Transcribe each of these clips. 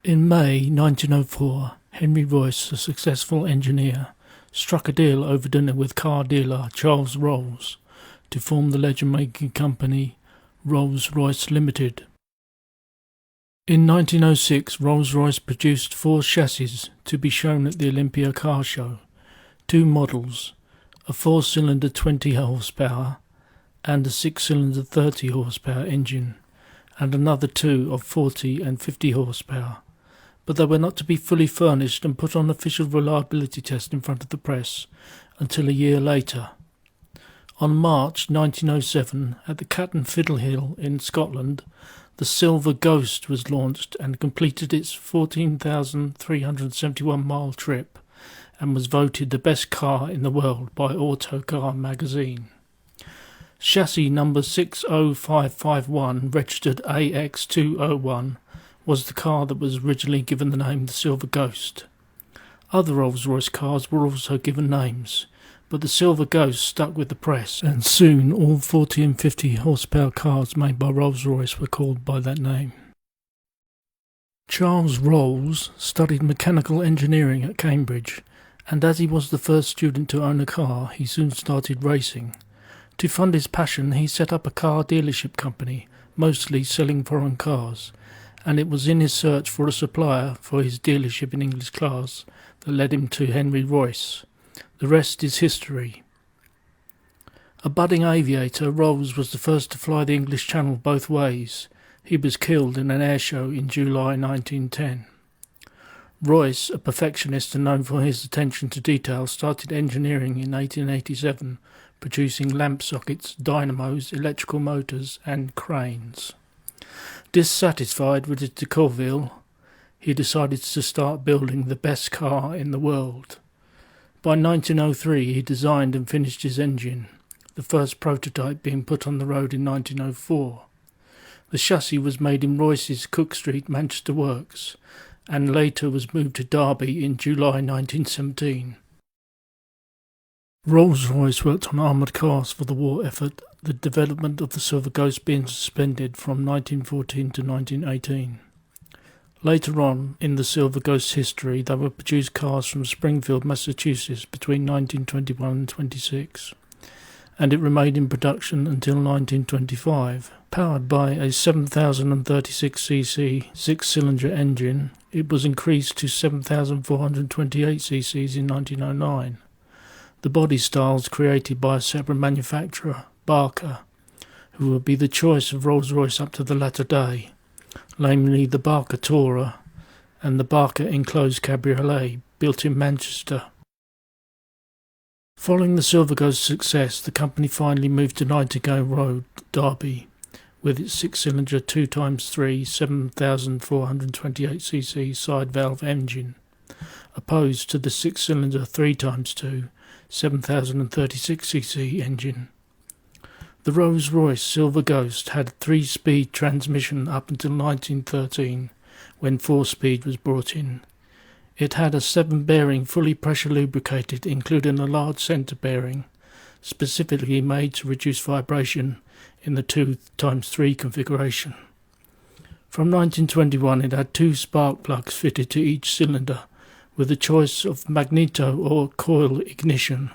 In May 1904, Henry Royce, a successful engineer, struck a deal over dinner with car dealer Charles Rolls to form the legend-making company Rolls-Royce Limited. In 1906, Rolls-Royce produced 4 chassis to be shown at the Olympia Car Show, 2 models, a 4-cylinder 20 horsepower and a 6-cylinder 30 horsepower engine, and another 2 of 40 and 50 horsepower, but they were not to be fully furnished and put on official reliability test in front of the press until a year later. On March 1907, at the Cat and Fiddle Hill in Scotland, the Silver Ghost was launched and completed its 14,371-mile trip and was voted the best car in the world by Autocar magazine. Chassis number 60551, registered AX201, was the car that was originally given the name the Silver Ghost. Other Rolls-Royce cars were also given names, but the Silver Ghost stuck with the press, and soon all 40 and 50 horsepower cars made by Rolls-Royce were called by that name. Charles Rolls studied mechanical engineering at Cambridge, and as he was the first student to own a car, he soon started racing. To fund his passion, he set up a car dealership company, mostly selling foreign cars, and it was in his search for a supplier for his dealership in English class that led him to Henry Royce. The rest is history. A budding aviator, Rolls was the first to fly the English Channel both ways. He was killed in an air show in July 1910. Royce, a perfectionist and known for his attention to detail, started engineering in 1887, producing lamp sockets, dynamos, electrical motors and cranes. Dissatisfied with his Decauville, he decided to start building the best car in the world. By 1903 he designed and finished his engine, the first prototype being put on the road in 1904. The chassis was made in Royce's Cook Street, Manchester works, and later was moved to Derby in July 1917. Rolls-Royce worked on armoured cars for the war effort, the development of the Silver Ghost being suspended from 1914 to 1918. Later on in the Silver Ghost's history, they would produce cars from Springfield, Massachusetts between 1921 and 26, and it remained in production until 1925. Powered by a 7,036cc 6-cylinder engine, it was increased to 7,428cc in 1909. The body styles created by a separate manufacturer, Barker, who would be the choice of Rolls-Royce up to the latter day, namely the Barker Tourer and the Barker enclosed cabriolet, built in Manchester. Following the Silver Ghost's success, the company finally moved to Nightingale Road, Derby, with its 6-cylinder 2x3 7,428cc side-valve engine, opposed to the 6-cylinder 3x2 7,036cc engine. The Rolls-Royce Silver Ghost had a 3-speed transmission up until 1913, when 4-speed was brought in. It had a 7-bearing fully pressure lubricated, including a large centre bearing, specifically made to reduce vibration in the 2x3 configuration. From 1921 it had 2 spark plugs fitted to each cylinder, with a choice of magneto or coil ignition.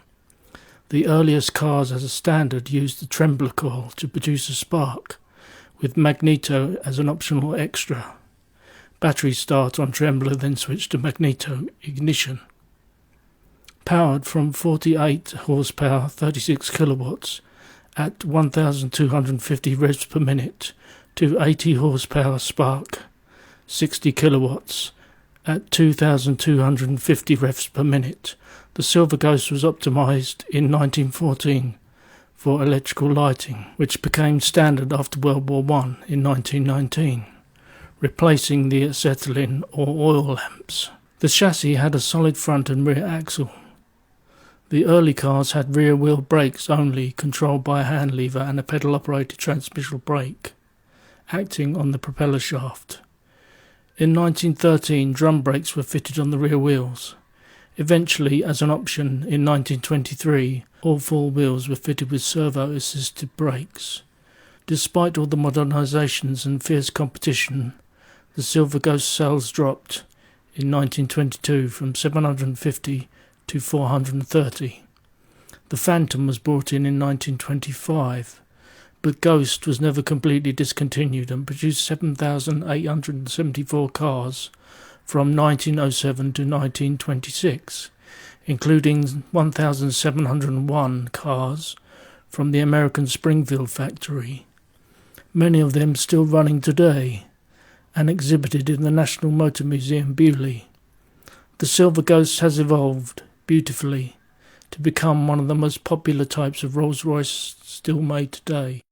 The earliest cars as a standard used the trembler coil to produce a spark, with magneto as an optional extra. Battery start on trembler, then switched to magneto ignition. Powered from 48 horsepower 36 kilowatts at 1,250 revs per minute to 80 horsepower spark 60 kilowatts at 2,250 revs per minute, the Silver Ghost was optimised in 1914 for electrical lighting, which became standard after World War I in 1919, replacing the acetylene or oil lamps. The chassis had a solid front and rear axle. The early cars had rear-wheel brakes only, controlled by a hand lever and a pedal-operated transmission brake, acting on the propeller shaft. In 1913, drum brakes were fitted on the rear wheels. Eventually, as an option, in 1923, all 4 wheels were fitted with servo-assisted brakes. Despite all the modernisations and fierce competition, the Silver Ghost sales dropped in 1922 from 750 to 430. The Phantom was brought in 1925, but Ghost was never completely discontinued and produced 7,874 cars from 1907 to 1926, including 1,701 cars from the American Springfield factory, many of them still running today and exhibited in the National Motor Museum, Bewley. The Silver Ghost has evolved beautifully to become one of the most popular types of Rolls-Royce still made today.